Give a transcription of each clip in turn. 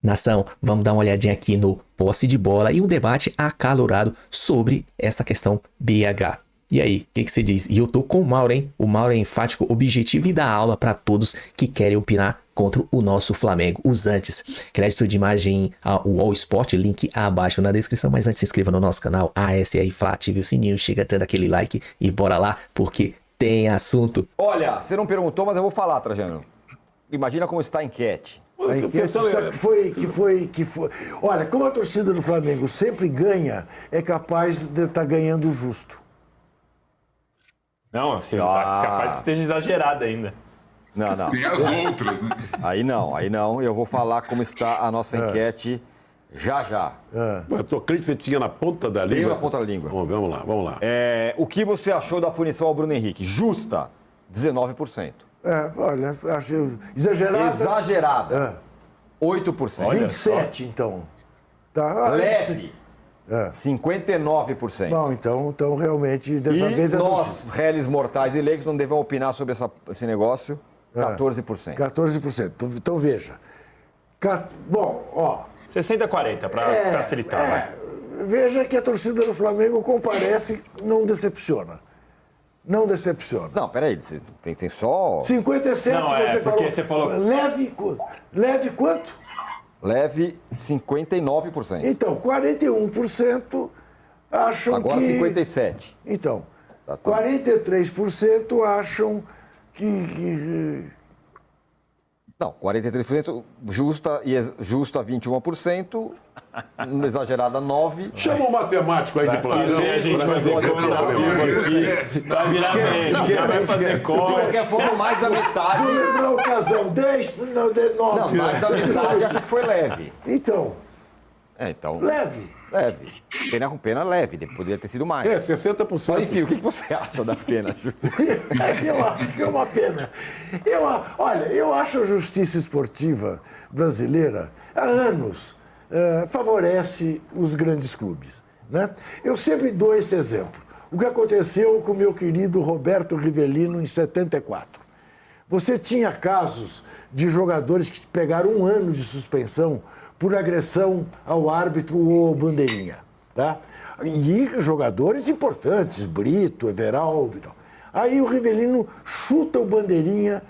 Nação, vamos dar uma olhadinha aqui no posse de bola e um debate acalorado sobre essa questão BH. E aí, o que você diz? E eu tô com o Mauro, hein? O Mauro é enfático, objetivo e dá aula para todos que querem opinar contra o nosso Flamengo. Os antes. Crédito de imagem ao All Sport, link abaixo na descrição. Mas antes, se inscreva no nosso canal ASR Fla, ative o sininho, chega dando aquele like e bora lá, porque tem assunto. Olha, você não perguntou, mas eu vou falar, Trajano. Imagina como está a enquete. A enquete que foi. Olha, como a torcida do Flamengo sempre ganha, é capaz de estar ganhando justo. Não, assim, capaz que esteja exagerado ainda. Não. Tem as outras, né? Aí não. Eu vou falar como está a nossa enquete já. Mas a tua crítica tinha na ponta da língua? Tenho na ponta da língua. Bom, vamos lá. O que você achou da punição ao Bruno Henrique? Justa, 19%. Olha, acho exagerado. Exagerada, 8%. Olha 27, então. Tá. Leve, 59%. Bom, então realmente, dessa vez... nós, réis mortais e leigos, não devemos opinar sobre esse negócio, 14%. 14%. Então veja. Bom, ó... 60-40, para facilitar. Vai. Veja que a torcida do Flamengo comparece, não decepciona. Não decepciona. Não, peraí, tem só... 57, Não, você falou. porque você falou... Leve quanto? Leve, 59%. Então, 41% acham Agora que... 57%. Então, Tá. 43% acham que... Não, 43% justa 21%, exagerada 9%. Chama um matemático aí de plantão. A gente fazer conta, vai virar médico, vai fazer De conta. qualquer forma, mais da metade... Vou lembrar o casal, 10, não, 9. Não, mais da metade acha que foi leve. Então, Então, leve. Pena com pena, leve. Poderia ter sido mais. 60%. Mas, enfim, o que você acha da pena, Ju? Eu acho que é uma pena. Olha, eu acho a justiça esportiva brasileira, há anos, favorece os grandes clubes, né? Eu sempre dou esse exemplo. O que aconteceu com o meu querido Roberto Rivelino em 74. Você tinha casos de jogadores que pegaram 1 ano de suspensão por agressão ao árbitro ou bandeirinha, tá? E jogadores importantes, Brito, Everaldo e tal. Aí o Rivelino chuta o bandeirinha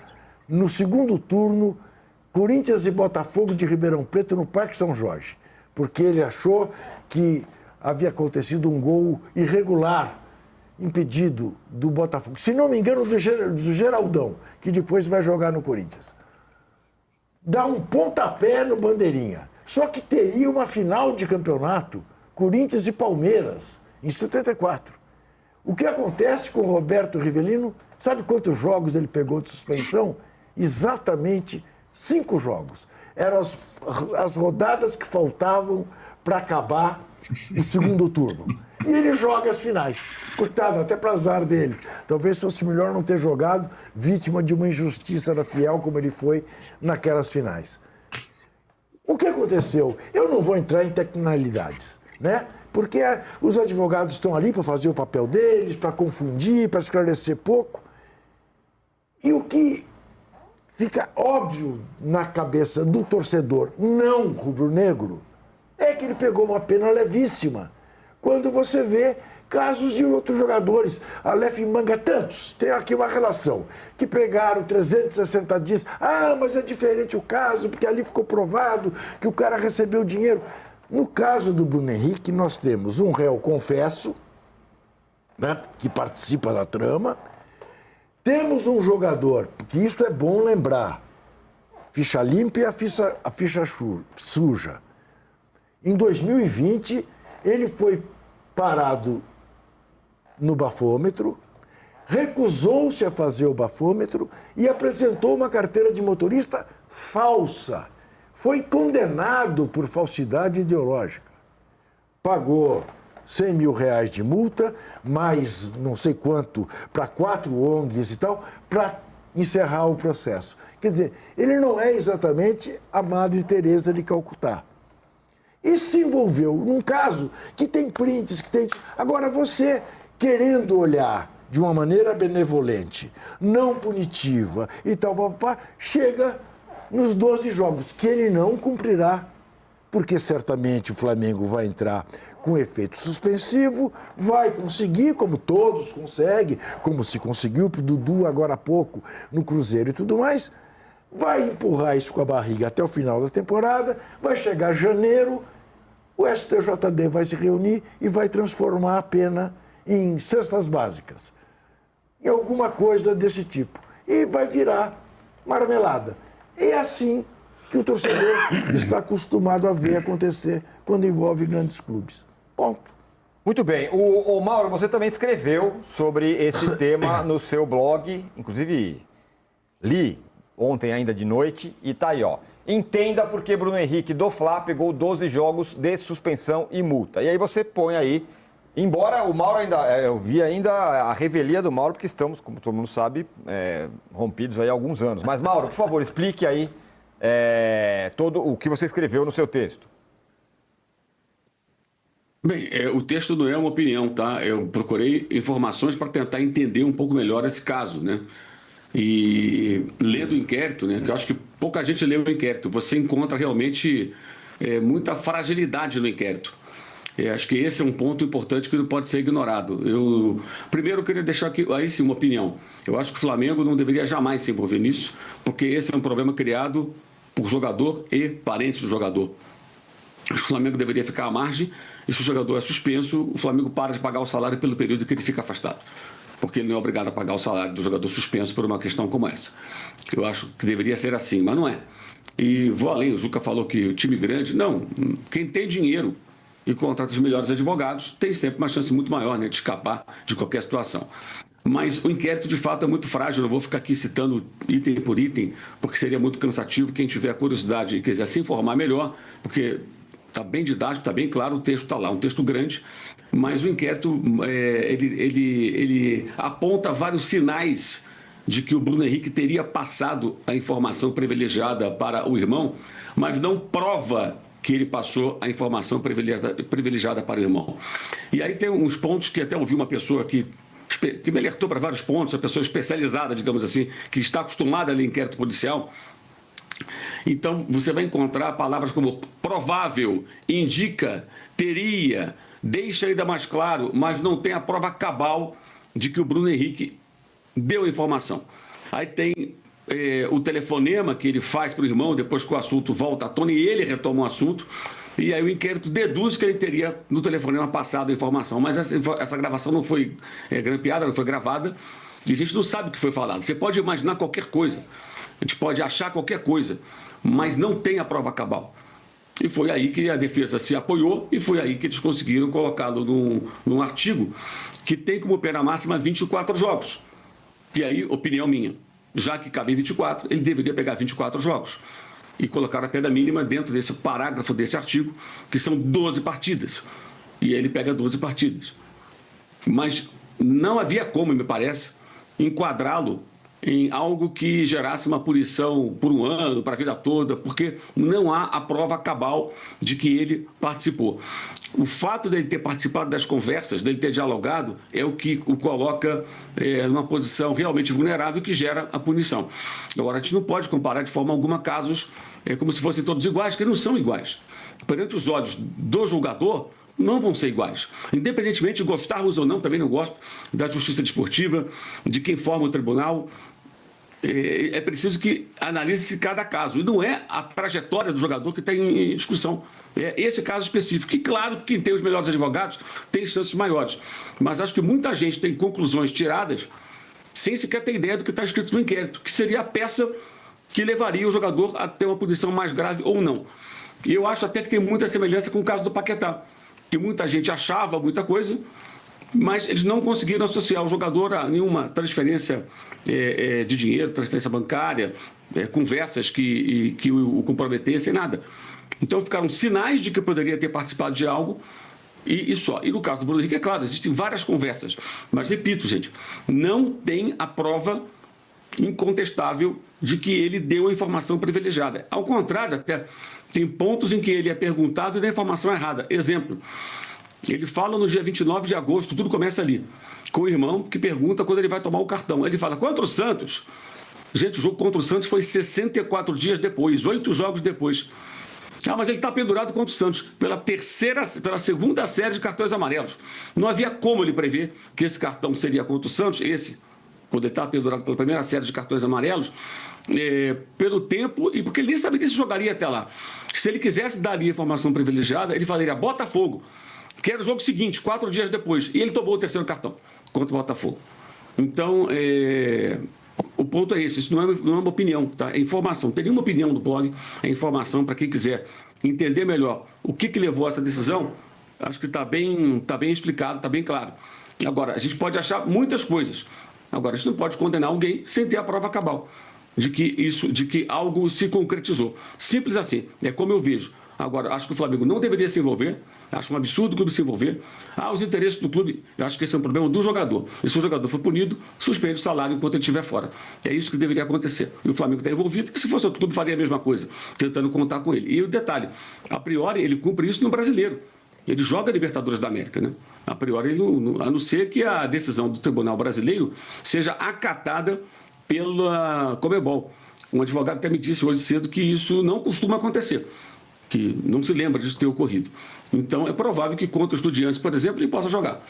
no segundo turno, Corinthians e Botafogo de Ribeirão Preto no Parque São Jorge, porque ele achou que havia acontecido um gol irregular, impedido do Botafogo. Se não me engano, do Geraldão, que depois vai jogar no Corinthians. Dá um pontapé no bandeirinha. Só que teria uma final de campeonato, Corinthians e Palmeiras, em 74. O que acontece com o Roberto Rivelino? Sabe quantos jogos ele pegou de suspensão? Exatamente 5 jogos. Eram as rodadas que faltavam para acabar o segundo turno. E ele joga as finais. Coitado, até para azar dele. Talvez fosse melhor não ter jogado, vítima de uma injustiça da Fiel, como ele foi naquelas finais. O que aconteceu? Eu não vou entrar em tecnicalidades, né? Porque os advogados estão ali para fazer o papel deles, para confundir, para esclarecer pouco. E o que fica óbvio na cabeça do torcedor não rubro-negro é que ele pegou uma pena levíssima. Quando você vê casos de outros jogadores, Aleph Manga, tantos, tem aqui uma relação, que pegaram 360 dias, mas é diferente o caso, porque ali ficou provado que o cara recebeu dinheiro. No caso do Bruno Henrique, nós temos um réu confesso, né, que participa da trama, temos um jogador, que isso é bom lembrar, ficha limpa e a ficha suja. Em 2020, ele foi parado no bafômetro, recusou-se a fazer o bafômetro e apresentou uma carteira de motorista falsa. Foi condenado por falsidade ideológica. Pagou R$100 mil de multa, mais não sei quanto, para 4 ONGs e tal, para encerrar o processo. Quer dizer, ele não é exatamente a Madre Teresa de Calcutá. E se envolveu num caso que tem prints, que tem... Agora, você, querendo olhar de uma maneira benevolente, não punitiva e tal, chega nos 12 jogos, que ele não cumprirá porque certamente o Flamengo vai entrar com efeito suspensivo, vai conseguir, como todos conseguem, como se conseguiu para o Dudu agora há pouco no Cruzeiro e tudo mais, vai empurrar isso com a barriga até o final da temporada, vai chegar janeiro, o STJD vai se reunir e vai transformar a pena em cestas básicas, em alguma coisa desse tipo, e vai virar marmelada. É assim que o torcedor está acostumado a ver acontecer quando envolve grandes clubes. Ponto. Muito bem. O Mauro, você também escreveu sobre esse tema no seu blog, inclusive li ontem ainda de noite, e tá aí, ó. Entenda por que Bruno Henrique do Fla pegou 12 jogos de suspensão e multa. E aí você põe aí, embora o Mauro ainda, eu vi ainda a revelia do Mauro, porque estamos, como todo mundo sabe, rompidos aí há alguns anos. Mas Mauro, por favor, explique aí todo o que você escreveu no seu texto. Bem, o texto não é uma opinião, tá? Eu procurei informações para tentar entender um pouco melhor esse caso, né? E lendo o inquérito, né? Que eu acho que pouca gente leu o inquérito. Você encontra realmente muita fragilidade no inquérito. Acho que esse é um ponto importante que não pode ser ignorado. Primeiro, eu queria deixar aqui, aí sim, uma opinião. Eu acho que o Flamengo não deveria jamais se envolver nisso, porque esse é um problema criado por jogador e parentes do jogador. O Flamengo deveria ficar à margem, e se o jogador é suspenso, o Flamengo para de pagar o salário pelo período que ele fica afastado, porque ele não é obrigado a pagar o salário do jogador suspenso por uma questão como essa. Eu acho que deveria ser assim, mas não é. E vou além, o Juca falou que o time grande, não, quem tem dinheiro e contrata os melhores advogados tem sempre uma chance muito maior, né, de escapar de qualquer situação. Mas o inquérito, de fato, é muito frágil. Eu não vou ficar aqui citando item por item, porque seria muito cansativo. Quem tiver curiosidade e quiser se informar melhor, porque está bem didático, está bem claro, o texto está lá, um texto grande, mas o inquérito ele aponta vários sinais de que o Bruno Henrique teria passado a informação privilegiada para o irmão, mas não prova que ele passou a informação privilegiada para o irmão. E aí tem uns pontos que até ouvi uma pessoa que me alertou para vários pontos, uma pessoa especializada, digamos assim, que está acostumada a ler inquérito policial. Então, você vai encontrar palavras como provável, indica, teria, deixa ainda mais claro, mas não tem a prova cabal de que o Bruno Henrique deu a informação. Aí tem o telefonema que ele faz para o irmão depois que o assunto volta à tona e ele retoma o assunto. E aí o inquérito deduz que ele teria no telefonema passado a informação. Mas essa gravação não foi grampeada, não foi gravada. E a gente não sabe o que foi falado. Você pode imaginar qualquer coisa. A gente pode achar qualquer coisa, mas não tem a prova cabal. E foi aí que a defesa se apoiou e foi aí que eles conseguiram colocá-lo num artigo que tem como pena máxima 24 jogos. E aí, opinião minha, já que cabe 24, ele deveria pegar 24 jogos. E colocar a pena mínima dentro desse parágrafo desse artigo, que são 12 partidas. E ele pega 12 partidas. Mas não havia como, me parece, enquadrá-lo em algo que gerasse uma punição por um ano, para a vida toda, porque não há a prova cabal de que ele participou. O fato dele ter participado das conversas, dele ter dialogado, é o que o coloca numa posição realmente vulnerável que gera a punição. Agora, a gente não pode comparar de forma alguma casos como se fossem todos iguais, porque não são iguais. Perante os olhos do julgador, não vão ser iguais. Independentemente de gostarmos ou não, também não gosto da justiça desportiva, de quem forma o tribunal. É preciso que analise-se cada caso. E não é a trajetória do jogador que está em discussão. É esse caso específico. E claro que quem tem os melhores advogados tem chances maiores. Mas acho que muita gente tem conclusões tiradas sem sequer ter ideia do que está escrito no inquérito, que seria a peça que levaria o jogador a ter uma punição mais grave ou não. E eu acho até que tem muita semelhança com o caso do Paquetá, que muita gente achava muita coisa, mas eles não conseguiram associar o jogador a nenhuma transferência de dinheiro, transferência bancária, conversas que o comprometessem, nada. Então ficaram sinais de que poderia ter participado de algo e só. E no caso do Bruno Henrique, é claro, existem várias conversas, mas repito, gente, não tem a prova incontestável de que ele deu a informação privilegiada. Ao contrário, até tem pontos em que ele é perguntado e dá a informação errada. Exemplo, ele fala no dia 29 de agosto, tudo começa ali, com o irmão que pergunta quando ele vai tomar o cartão. Ele fala, contra o Santos. Gente, o jogo contra o Santos foi 64 dias depois, 8 jogos depois. Ah, mas ele está pendurado contra o Santos pela segunda série de cartões amarelos. Não havia como ele prever que esse cartão seria contra o Santos, quando ele estava pendurado pela primeira série de cartões amarelos, pelo tempo e porque ele nem saberia se jogaria até lá. Se ele quisesse dar ali informação privilegiada, ele falaria Botafogo, que era o jogo seguinte, 4 dias depois, e ele tomou o terceiro cartão contra o Botafogo. Então, o ponto é esse, isso não é uma opinião, tá? É informação. Tem nenhuma opinião do blog, é informação para quem quiser entender melhor o que levou a essa decisão. Acho que está bem explicado, está bem claro. Agora, a gente pode achar muitas coisas. Agora, a gente não pode condenar alguém sem ter a prova cabal de que algo se concretizou. Simples assim, é como eu vejo. Agora, acho que o Flamengo não deveria se envolver, acho um absurdo o clube se envolver. Os interesses do clube, eu acho que esse é um problema do jogador. E se o jogador for punido, suspende o salário enquanto ele estiver fora. É isso que deveria acontecer. E o Flamengo está envolvido, e se fosse outro clube faria a mesma coisa, tentando contar com ele. E o detalhe, a priori ele cumpre isso no Brasileiro. Ele joga Libertadores da América, né? A priori, a não ser que a decisão do Tribunal Brasileiro seja acatada pela Conmebol. Um advogado até me disse hoje cedo que isso não costuma acontecer, que não se lembra disso ter ocorrido. Então, é provável que contra o Estudiantes, por exemplo, ele possa jogar.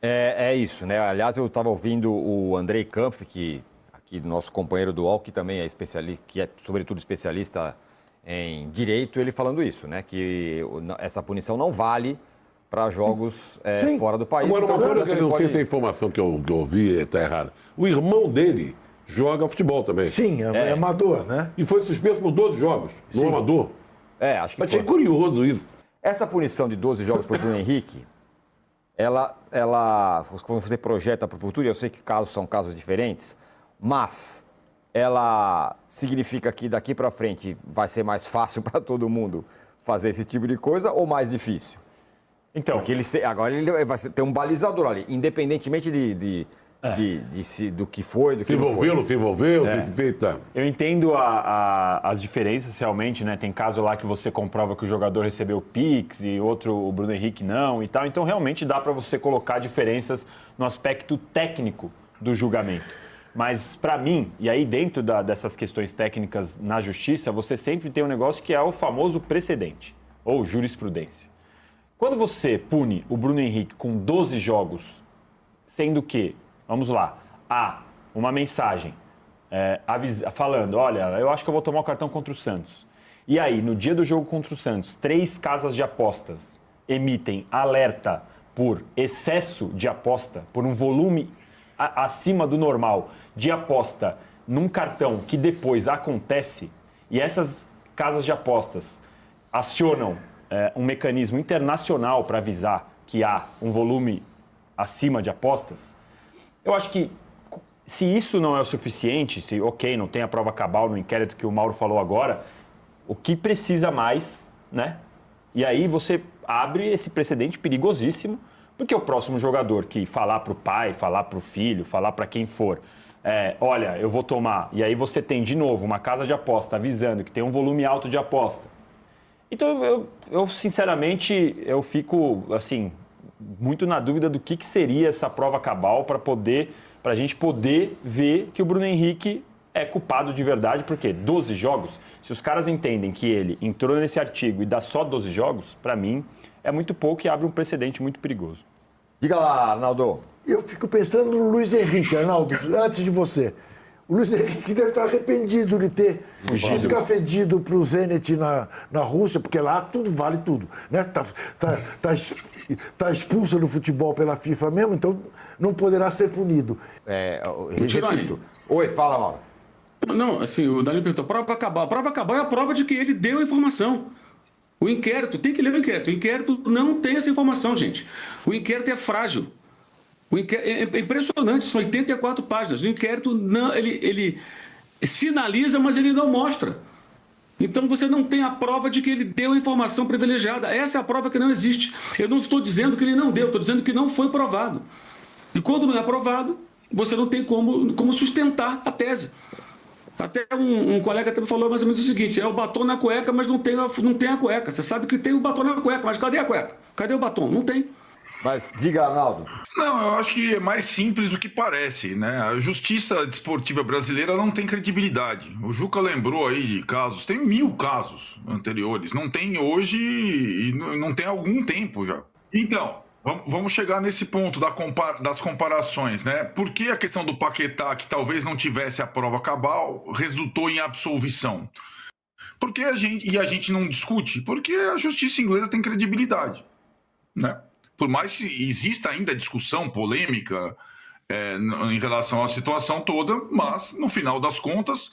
É isso, né? Aliás, eu estava ouvindo o Andrei Kampf, que aqui nosso companheiro do UOL, que também é especialista, que é sobretudo especialista em direito, ele falando isso, né? Que essa punição não vale para jogos fora do país. Agora, então, uma coisa que eu não sei pode... se a informação que eu ouvi está errada. O irmão dele joga futebol também. Sim, é amador, né? E foi suspenso por 12 jogos, no amador. Acho que Mas foi. achei curioso isso. Essa punição de 12 jogos para o Bruno Henrique, ela, quando você projeta para o futuro, eu sei que são casos diferentes, mas ela significa que daqui para frente vai ser mais fácil para todo mundo fazer esse tipo de coisa ou mais difícil? Então, Porque agora ele vai ter um balizador ali, independentemente do que foi, do que Se não foi. envolveu, não se envolveu, tá. eu entendo as diferenças realmente, né? Tem caso lá que você comprova que o jogador recebeu Pix e outro, o Bruno Henrique, não e tal. Então, realmente dá para você colocar diferenças no aspecto técnico do julgamento. Mas, para mim, e aí dentro dessas questões técnicas na justiça, você sempre tem um negócio que é o famoso precedente, ou jurisprudência. Quando você pune o Bruno Henrique com 12 jogos, sendo que, vamos lá, há uma mensagem falando, olha, eu acho que eu vou tomar o cartão contra o Santos. E aí, no dia do jogo contra o Santos, 3 casas de apostas emitem alerta por excesso de aposta, por um volume acima do normal de aposta num cartão que depois acontece, e essas casas de apostas acionam um mecanismo internacional para avisar que há um volume acima de apostas, eu acho que se isso não é o suficiente, se, não tem a prova cabal no inquérito que o Mauro falou agora, o que precisa mais, né? E aí você abre esse precedente perigosíssimo, porque o próximo jogador que falar para o pai, falar para o filho, falar para quem for, olha, eu vou tomar, e aí você tem de novo uma casa de aposta avisando que tem um volume alto de aposta. Então, eu sinceramente, eu fico, assim, muito na dúvida do que seria essa prova cabal para a gente poder ver que o Bruno Henrique é culpado de verdade, porque 12 jogos, se os caras entendem que ele entrou nesse artigo e dá só 12 jogos, para mim, é muito pouco e abre um precedente muito perigoso. Diga lá, Arnaldo. Eu fico pensando no Luiz Henrique, Arnaldo, antes de você. O Luiz Henrique deve estar arrependido de ter escafedido para o Zenit na Rússia, porque lá tudo vale tudo, né? Tá expulso do futebol pela FIFA mesmo, então não poderá ser punido. Repito. Oi, fala, Mauro. Não, assim, o Danilo perguntou, prova cabal. A prova cabal é a prova de que ele deu a informação. O inquérito, tem que ler o inquérito. O inquérito não tem essa informação, gente. O inquérito é frágil. É impressionante, são 84 páginas. O inquérito, não, ele sinaliza, mas ele não mostra. Então você não tem a prova de que ele deu a informação privilegiada. Essa é a prova que não existe. Eu não estou dizendo que ele não deu, estou dizendo que não foi provado. E quando não é provado, você não tem como sustentar a tese. Até um colega também falou mais ou menos o seguinte, o batom na cueca, mas não tem a cueca. Você sabe que tem o batom na cueca, mas cadê a cueca? Cadê o batom? Não tem. Mas diga, Arnaldo. Não, eu acho que é mais simples do que parece, né? A justiça desportiva brasileira não tem credibilidade. O Juca lembrou aí de casos, tem 1000 casos anteriores. Não tem hoje e não tem há algum tempo já. Então, vamos chegar nesse ponto das comparações, né? Por que a questão do Paquetá, que talvez não tivesse a prova cabal, resultou em absolvição? Porque a gente não discute? Porque a justiça inglesa tem credibilidade, né? Por mais que exista ainda discussão polêmica em relação à situação toda, mas no final das contas,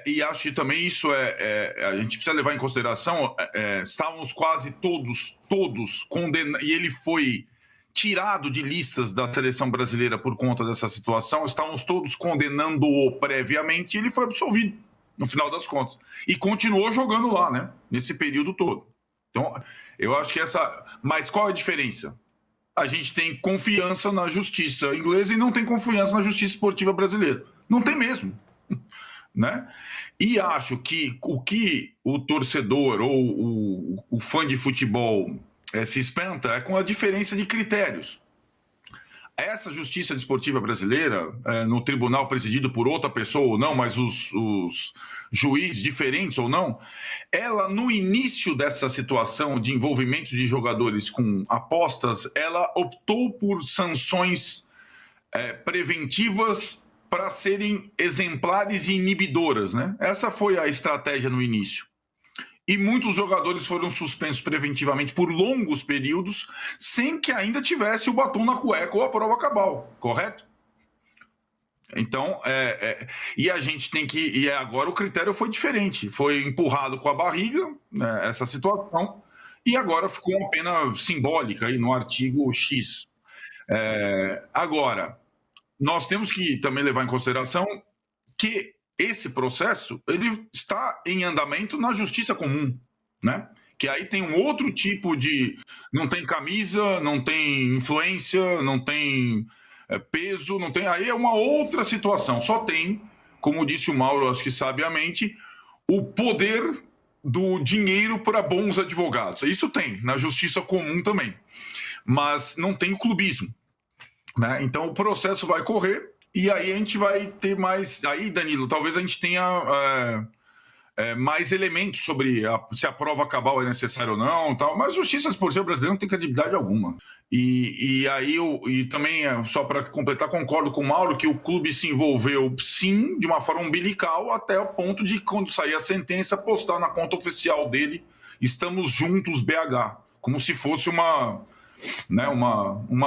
e acho que também isso a gente precisa levar em consideração, estávamos quase todos condenados, e ele foi tirado de listas da seleção brasileira por conta dessa situação, estávamos todos condenando-o previamente, e ele foi absolvido no final das contas, e continuou jogando lá, né, nesse período todo. Então, eu acho que mas qual é a diferença? A gente tem confiança na justiça inglesa e não tem confiança na justiça esportiva brasileira. Não tem mesmo, né? E acho que o que o torcedor ou o fã de futebol se espanta é com a diferença de critérios. Essa justiça desportiva brasileira, no tribunal presidido por outra pessoa ou não, mas os juízes diferentes ou não, ela, no início dessa situação de envolvimento de jogadores com apostas, ela optou por sanções preventivas para serem exemplares e inibidoras, né? Essa foi a estratégia no início. E muitos jogadores foram suspensos preventivamente por longos períodos, sem que ainda tivesse o batom na cueca ou a prova cabal, correto? Então, e a gente tem que... E agora o critério foi diferente. Foi empurrado com a barriga, né, essa situação, e agora ficou uma pena simbólica aí no artigo X. Agora, nós temos que também levar em consideração que esse processo ele está em andamento na justiça comum, né? Que aí tem um outro tipo de... Não tem camisa, não tem influência, não tem peso, não tem... Aí é uma outra situação. Só tem, como disse o Mauro, acho que sabiamente, o poder do dinheiro para bons advogados. Isso tem na justiça comum também. Mas não tem o clubismo, né? Então o processo vai correr. E aí a gente vai ter mais... Aí, Danilo, talvez a gente tenha mais elementos sobre se a prova cabal é necessária ou não, tal. Mas a justiça esportiva brasileira não tem credibilidade alguma. E aí, também, só para completar, concordo com o Mauro que o clube se envolveu, sim, de uma forma umbilical, até o ponto de, quando sair a sentença, postar na conta oficial dele, estamos juntos, BH, como se fosse uma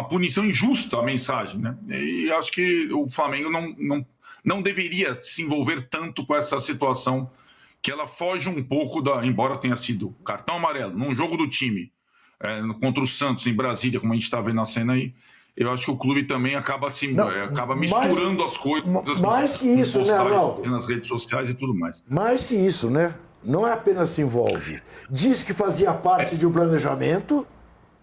punição injusta a mensagem, né? E acho que o Flamengo não deveria se envolver tanto com essa situação, que ela foge um pouco embora tenha sido cartão amarelo, num jogo do time, contra o Santos em Brasília, como a gente está vendo na cena aí, eu acho que o clube também acaba misturando as coisas. Mais que isso, né, Arnaldo? Nas redes sociais e tudo mais. Mais que isso, né? Não é apenas se envolve. Diz que fazia parte de um planejamento...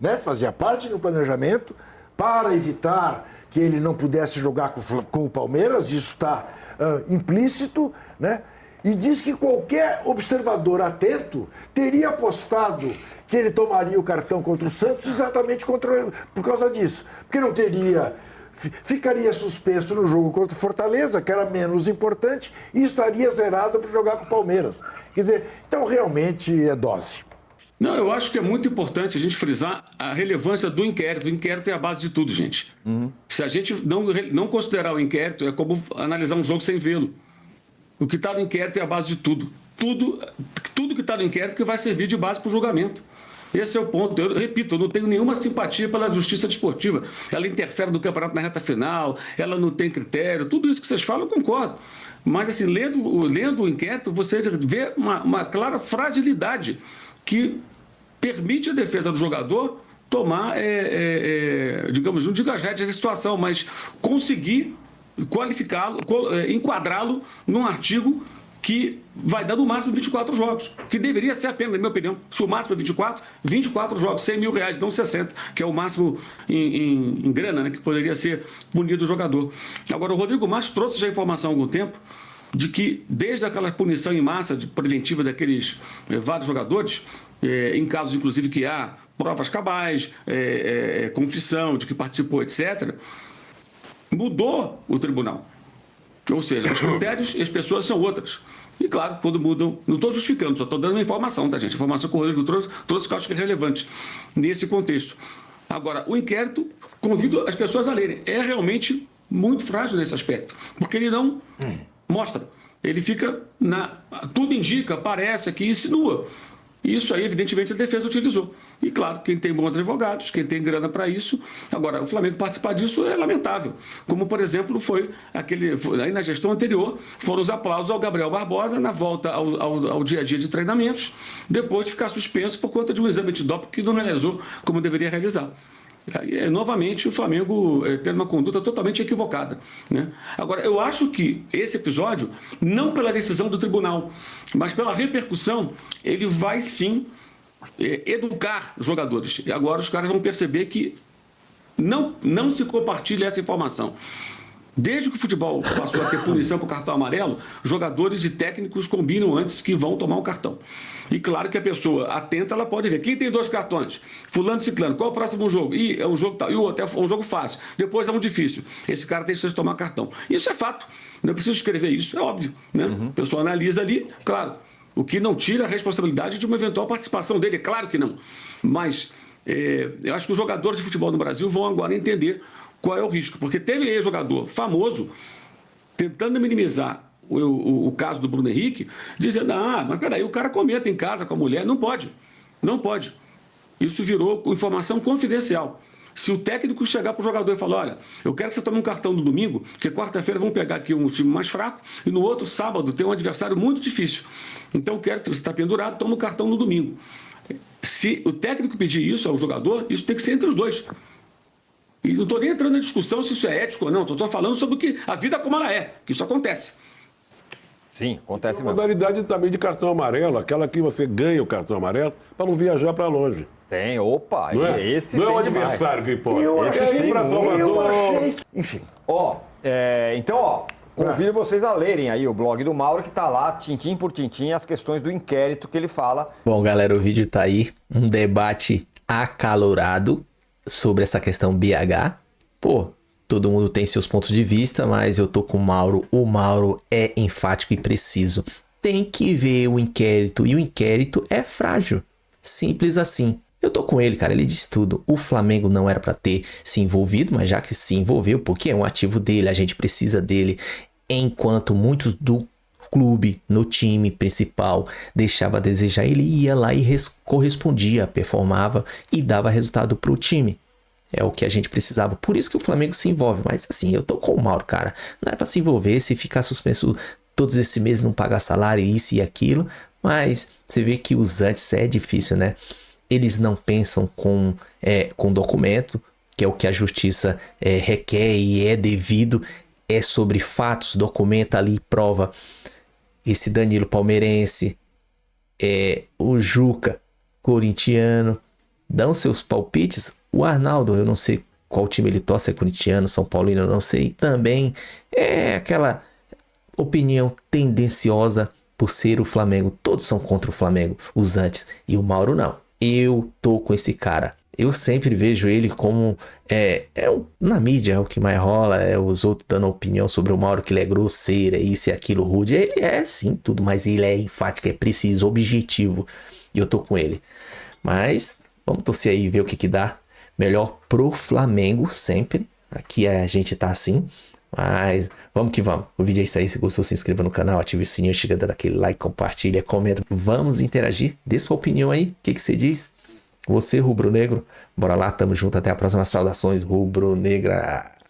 Né? Fazia parte do planejamento para evitar que ele não pudesse jogar com o Palmeiras, isso está implícito, né? E diz que qualquer observador atento teria apostado que ele tomaria o cartão contra o Santos exatamente por causa disso, porque não teria... Ficaria suspenso no jogo contra o Fortaleza, que era menos importante, e estaria zerado para jogar com o Palmeiras. Quer dizer, então realmente é dose. Não, eu acho que é muito importante a gente frisar a relevância do inquérito. O inquérito é a base de tudo, gente. Se a gente não considerar o inquérito, é como analisar um jogo sem vê-lo. O que está no inquérito é a base de tudo. Tudo que está no inquérito que vai servir de base para o julgamento. Esse é o ponto. Eu repito, eu não tenho nenhuma simpatia pela justiça desportiva. Ela interfere no campeonato na reta final, ela não tem critério. Tudo isso que vocês falam, eu concordo. Mas, assim, lendo o inquérito, você vê uma clara fragilidade que permite a defesa do jogador tomar, digamos, não digo as rédeas da situação, mas conseguir qualificá-lo, enquadrá-lo num artigo que vai dar no máximo 24 jogos, que deveria ser a pena, na minha opinião. Se o máximo é 24 jogos, R$100 mil, não 60, que é o máximo em grana, né, que poderia ser punido o jogador. Agora, o Rodrigo Matos trouxe já informação há algum tempo de que, desde aquela punição em massa preventiva daqueles vários jogadores, em casos, inclusive, que há provas cabais, confissão de que participou, etc., mudou o tribunal. Ou seja, os critérios e as pessoas são outras. E claro, quando mudam, não estou justificando, só estou dando uma informação, tá, gente? A informação que o Rodrigo trouxe que eu acho que é relevante nesse contexto. Agora, o inquérito, convido as pessoas a lerem. É realmente muito frágil nesse aspecto, porque ele não mostra. Ele fica tudo indica, parece que insinua. Isso aí, evidentemente, a defesa utilizou. E, claro, quem tem bons advogados, quem tem grana para isso. Agora, o Flamengo participar disso é lamentável. Como, por exemplo, aí na gestão anterior, foram os aplausos ao Gabriel Barbosa na volta ao dia a dia de treinamentos, depois de ficar suspenso por conta de um exame de doping que não realizou como deveria realizar. Aí, novamente, o Flamengo tendo uma conduta totalmente equivocada, né? Agora, eu acho que esse episódio, não pela decisão do tribunal, mas pela repercussão, ele vai sim educar jogadores. E agora os caras vão perceber que não se compartilha essa informação. Desde que o futebol passou a ter punição por cartão amarelo, jogadores e técnicos combinam antes que vão tomar o cartão. E claro que a pessoa atenta, ela pode ver. Quem tem 2 cartões? Fulano e ciclano. Qual é o próximo jogo? É um jogo tal. E o outro é um jogo fácil. Depois é um difícil. Esse cara tem chance de tomar cartão. Isso é fato. Não é preciso escrever isso. É óbvio, né? A pessoa analisa ali, claro. O que não tira a responsabilidade de uma eventual participação dele. É claro que não. Mas eu acho que os jogadores de futebol no Brasil vão agora entender qual é o risco. Porque teve aí jogador famoso tentando minimizar o caso do Bruno Henrique, dizendo, mas peraí, o cara comenta em casa com a mulher. Não pode. Não pode. Isso virou informação confidencial. Se o técnico chegar para o jogador e falar, olha, eu quero que você tome um cartão no domingo, porque quarta-feira vamos pegar aqui um time mais fraco e no outro sábado tem um adversário muito difícil. Então eu quero que você está pendurado, toma um cartão no domingo. Se o técnico pedir isso ao jogador, isso tem que ser entre os dois. E não estou nem entrando na discussão se isso é ético ou não, estou falando sobre a vida como ela é, que isso acontece. Sim, acontece A mesmo. modalidade também de cartão amarelo, aquela que você ganha o cartão amarelo para não viajar para longe. Tem, opa, Não é, esse não é o tem demais. adversário que importa. Eu Esse achei, tem pra Salvador. Enfim. Então, convido vocês a lerem aí o blog do Mauro, que tá lá, tintim por tintim, as questões do inquérito que ele fala. Bom, galera, o vídeo tá aí. Um debate acalorado sobre essa questão BH. Pô, todo mundo tem seus pontos de vista, mas eu tô com o Mauro. O Mauro é enfático e preciso. Tem que ver o inquérito. E o inquérito é frágil. Simples assim. Eu tô com ele, cara. Ele diz tudo. O Flamengo não era pra ter se envolvido, mas já que se envolveu, porque é um ativo dele, a gente precisa dele. Enquanto muitos do clube, no time principal, deixava a desejar, ele ia lá e correspondia, performava e dava resultado pro time. É o que a gente precisava. Por isso que o Flamengo se envolve. Mas assim, eu tô com o Mauro, cara. Não é pra se envolver, se ficar suspenso todos esses meses, não pagar salário, isso e aquilo. Mas você vê que os antes é difícil, né? Eles não pensam com documento, que é o que a justiça requer e é devido. É sobre fatos, documenta ali, prova. Esse Danilo palmeirense, o Juca corintiano, dão seus palpites. O Arnaldo, eu não sei qual time ele torce, é corintiano, São Paulino, eu não sei. Também é aquela opinião tendenciosa por ser o Flamengo. Todos são contra o Flamengo, os antes. E o Mauro não. Eu tô com esse cara. Eu sempre vejo ele como... na mídia é o que mais rola. É os outros dando opinião sobre o Mauro, que ele é grosseiro, isso e aquilo, rude. Ele é sim tudo, mas ele é enfático, é preciso, objetivo. E eu tô com ele. Mas vamos torcer aí e ver o que dá. Melhor pro Flamengo sempre. Aqui a gente tá assim. Mas vamos que vamos. O vídeo é isso aí. Se gostou, se inscreva no canal, ative o sininho, chega dando aquele like, compartilha, comenta. Vamos interagir. Dê sua opinião aí. O que você diz? Você, rubro-negro? Bora lá, tamo junto. Até a próxima. Saudações, rubro-negra.